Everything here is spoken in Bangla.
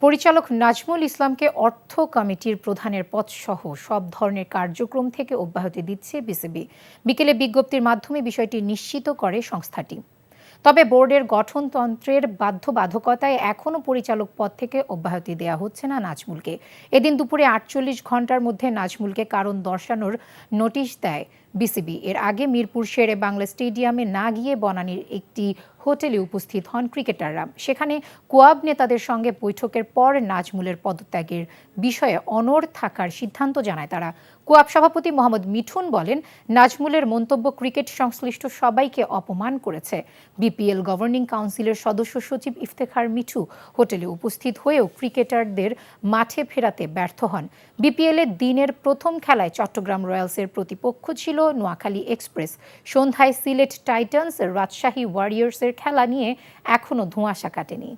পরিচালক নাজমুল ইসলামকে অর্থ কমিটির প্রধানের পদসহ সব ধরনের কার্যক্রম থেকে অব্যাহতি দিচ্ছে বিসিবি। বিকেলে বিজ্ঞপ্তির মাধ্যমে বিষয়টি নিশ্চিত করে সংস্থাটি। তবে বোর্ডের গঠনতন্ত্রের বাধ্যবাধকতায় এখনও পরিচালক পদ থেকে অব্যাহতি দেওয়া হচ্ছে না নাজমুলকে। এদিন দুপুরে ৪৮ ঘণ্টার মধ্যে নাজমুলকে কারণ দর্শানোর নোটিশ দেয় বিসিবি। এর আগে মিরপুর শেরে বাংলা স্টেডিয়ামে না গিয়ে বনানীর একটি হোটেলে উপস্থিত হন ক্রিকেটাররা। সেখানে কোয়াব নেতাদের সঙ্গে বৈঠকের পর নাজমুলের পদত্যাগের বিষয়ে অনড় থাকার সিদ্ধান্ত জানায় তারা। কোয়াব সভাপতি মোহাম্মদ মিঠুন বলেন, নাজমুলের মন্তব্য ক্রিকেট সংশ্লিষ্ট সবাইকে অপমান করেছে। বিপিএল গভর্নিং কাউন্সিলের সদস্য সচিব ইফতেখার মিঠু হোটেলে উপস্থিত হয়েও ক্রিকেটারদের মাঠে ফেরাতে ব্যর্থ হন। বিপিএলের দিনের প্রথম খেলায় চট্টগ্রাম রয়্যালসের প্রতিপক্ষ ছিল নোয়াখালী এক্সপ্রেস। সন্ধ্যায় সিলেট টাইটান্স রাজশাহী ওয়ারিয়র্সের খেলা নিয়ে এখনও ধোঁয়াশা কাটেনি।